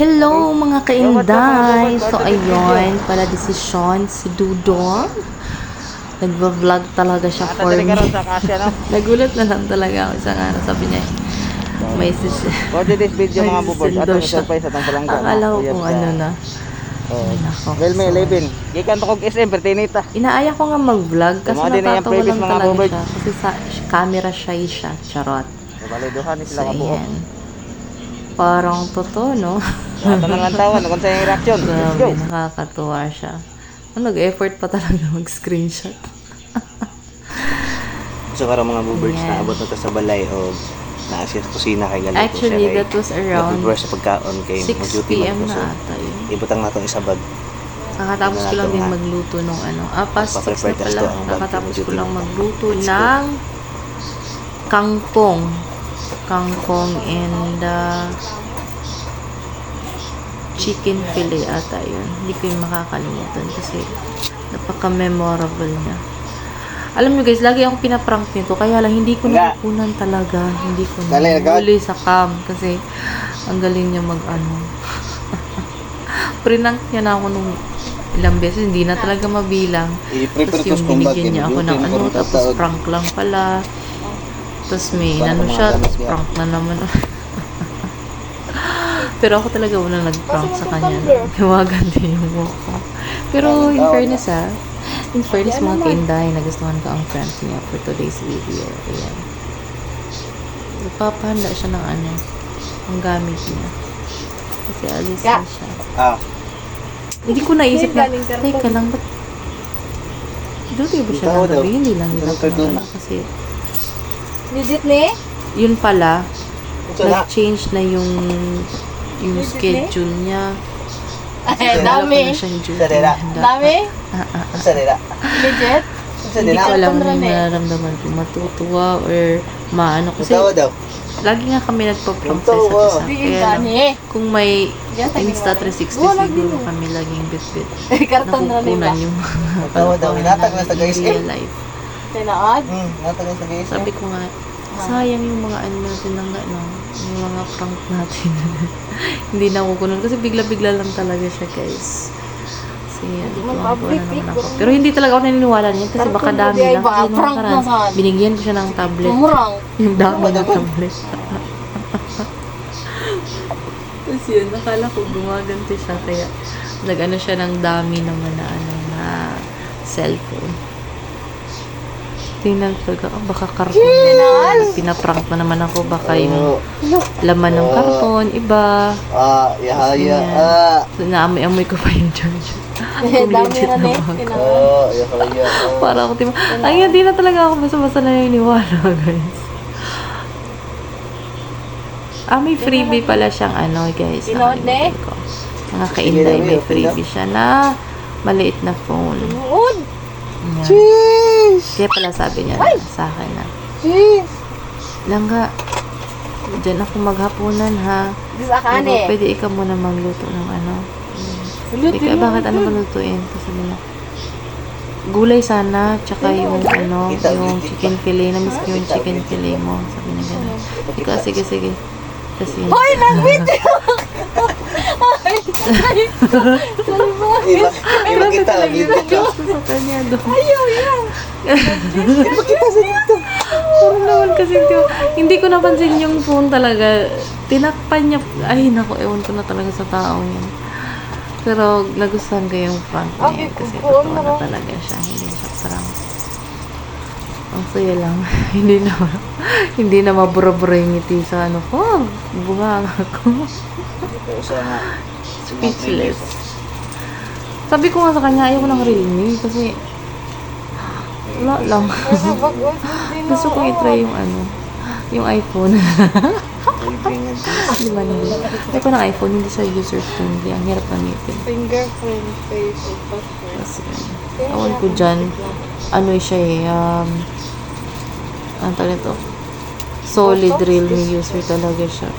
Hello mga kainday! So ayun, pala desisyon si Dudong. Nagva-vlog talaga siya for me. Nagulat na lang talaga ako sa ano, sabi niya. May For this video mga bubos, sisindo atong siya. surprise atong palangga. Akala ko kung ano na. Ay, nako. Well, may So, 11. Gikan to kog SM pertinita. inaaya ko nga mag-vlog kasi Tama din na yung natatawa previous lang mga talaga bubos. siya. Kasi sa camera shy siya. Charot. Baliduhan ni So sila kabuo. ayan. Parang totoo, no? Ato nang lantawan, kung sa yung reaction. Let's go. Grabe, nakakatuwa siya. Nag-effort pa talaga mag-screenshot. So karong mga bubirds Ayan. na abot na to sa balay o naa siya sa kusina kay galuto Actually, siya that was around sa pagkaon kay 6 mag-duty p.m. man ko. na ata yun. Ibutang natong isabag. Kakatapos ko lang din magluto nung ano. Past 6 na pala. Kakatapos ko lang magluto ng kangkong. Kangkong and chicken fillet ata yun. Hindi ko yung makakalimutan kasi napaka-memorable niya. Alam nyo guys, lagi akong pinaprank nito. Kaya lang, hindi ko nakukunan talaga. Hindi ko nahuli sa cam. Kasi, ang galing niya mag-ano. Prinank niya na ako nung ilang beses. Hindi na talaga mabilang. Tapos yung binigyan niya ako ng ano. Tapos prank lang pala. Tapos may inano siya. Tapos prank na naman. Pero ako talaga unang nag-prank sa kanya. Gawagan din yung mukha. Pero in fairness in fairness mga kainday, nagustuhan ko ang prank niya for today's video. Ayan. Nagpapahanda siya ng ano, ang gamit niya. Kasi alis na siya. Hindi ko naisip na, teka lang, ba't doon ba siya nang really lang din ako na kasi Legit ni? yun pala, nag-change na yung schedule niya. Ay, dami. Dami? Legit? Hindi ko alam ano yung nararamdaman ko. Matutuwa or maano. Kasi lagi nga kami nagpa-prank sa isa't isa. Kaya lang, kung may Insta360 siguro kami laging bit-bit. Karton na rin ba? Nakukunan yung mga real life. Tinaad? Sabi ko nga, sayang yung mga ano natin ng ano, yung mga prank natin. Hindi nakukunan kasi bigla-bigla lang talaga siya, guys. Kasi tuwang-tuwa na naman ako. Pero hindi talaga ako naniniwala niya kasi baka dami lang. Kasi nung nakaraan, binigyan ko siya ng tablet. Murang. Yung dami ng tablet. Tapos yun, nakala ko gumaganti siya. Kaya nag-ano siya ng dami naman na ano, na cellphone. Tingnan talaga, baka karton. Pinaprank na naman ako, baka yung laman ng karton, iba. Naamoy-amoy ko pa yung charger. Dami na ni. Para ako, ay, hindi na talaga ako basta-basta naniniwala, guys. May freebie pala siyang ano, guys. Pinode? Mga kainday, may freebie siya na maliit na phone. Uod! Kaya pala sabi niya sa akin na, Langga, dyan ako maghapunan ha. Pero pwede ikaw muna magluto ng ano. Ikaw, bakit ano malutuin? Sabi niya, gulay sana, tsaka yung ano, yung chicken fillet. Namiss ko yung chicken fillet mo. Sabi niya gano'n. Ikaw, sige. Kasi, Hoy, nag-video! Iba kita lagi dito. sa kanya doon. Ayaw, yan! Parang naman kasi hindi ko napansin yung phone talaga. Tinakpan niya. Ay, naku, ewan ko na talaga sa taong yun. Pero nagustuhan ko yung prank niya yan kasi totoo na talaga siya. Hindi siya parang ang saya lang. hindi na mabura-bura yung ngiti sa ano ko. Bunga ako. Speechless. Sabi ko nga sa kanya, ayaw ko ng Realme kasi wala lang. Gusto kong itry yung ano, yung iPhone. Di ba naman? Ayaw ko ng iPhone, hindi siya user-friendly. Ang hirap gamitin. Fingerprint, face, password. Kasi, awan ko dyan, ano siya ang tawag nito? Solid Realme user talaga siya.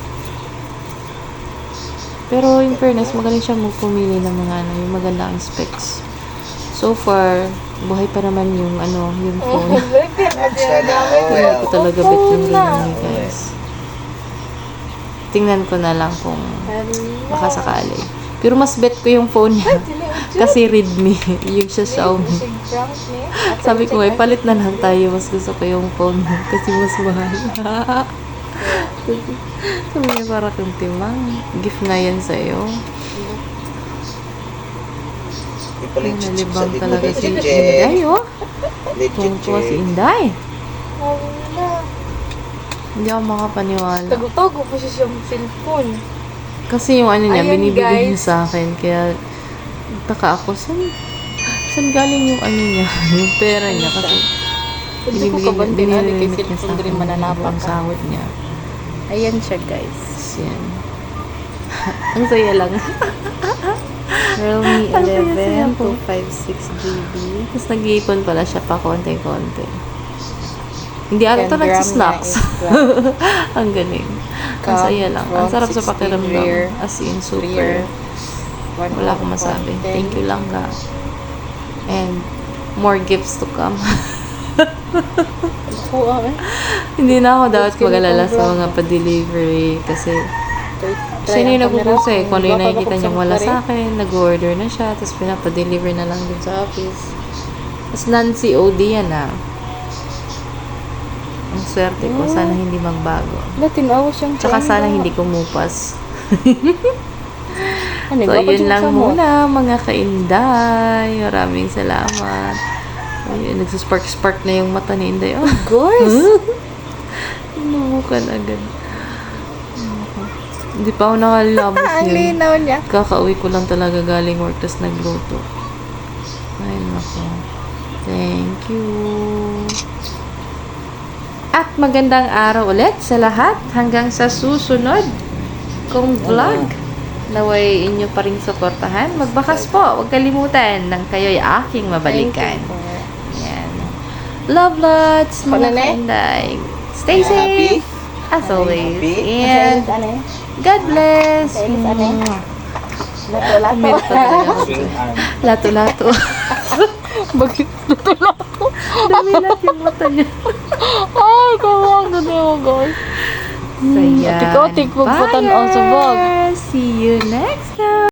Pero in fairness, magaling siya magpumili ng mga ano, yung maganda ang specs. So far, buhay pa naman yung ano, yung phone. Hindi ko talaga bet yung Realme, guys. tingnan ko na lang kung baka sakali. Pero mas bet ko yung phone niya. Kasi Redmi. Yung sa Xiaomi. Sabi ko, palit na lang tayo. Mas gusto ko yung phone mo. Kasi mas mahal. Sabi niya, para kang timang. Gift na yan sa'yo. Ipalit Nalibang sa talaga likod. si Legit Inday, check. oh. Legit Tungkol si check. Inday. Hindi ako makapaniwala. Tago-tago po siya siyang cellphone. Kasi yung ano niya, Ayan, binibigay niya guys. sa akin. Kaya, taka ako, saan galing yung ano niya, yung pera niya. Kasi, Hindi ko kabantin na kay niya sa cellphone rin akin mananapak ang ka. sahod niya. Ayan siya, guys. Tapos yan. Ang saya lang. Realme Ang saya-saya 11 po. 256 GB. Tapos nag-iipon pala siya pa konti-konti. Hindi ata ito 10 gram nagsisnacks. na is Ang galing. Ang Cam saya lang. Ang front, sarap sa 16 pakiramdam. rear, As in, super. Rear. Wala akong masabi. Thank you lang ka. And more gifts to come. Kuha eh. Hindi na ako dapat Let's mag-alala give it sa a mga pa-delivery kasi Try siya na yung ang camera. nagpupusa eh. Kung ano yung Baka nakikita niyang mabuksan wala pa rin. sa akin, nag-order na siya, tapos pinapa-deliver na lang dun sa office. Tapos non-COD yan ah. Ang swerte ko, sana hindi magbago. Wala, tinawa siyang Tsaka camera. sana hindi kumupas. Ano, So, baka yun dyan lang sa mo. muna, mga kainday. Maraming salamat. Ayun, nagsuspark-spark na yung mata ni Inday. Oh, Guys! Inubukan agad. Hindi pa ako nakalabos Ang yun. linaw niya. Kakauwi ko lang talaga galing work, tapos nagluto. Ay, nako. Thank you. At magandang araw ulit sa lahat. Hanggang sa susunod kong vlog. Naway inyo pa rin suportahan. Magbakas po. Huwag kalimutan nang kayo'y aking mabalikan. Yan. Love lots, mga Panane? kainday. Stay Happy? safe. As always. Happy? And Ano eh? God bless. Kainis, ano eh? Mwah. Lato-lato. Milk pa talaga ako. Swing arm. Lato-lato. Bakit lato-lato? Dumilat yung mata niya. Ay, kawang na mo, guys. So, yan. Atik-atik, magpatan ang sabag. Bye! See you next time.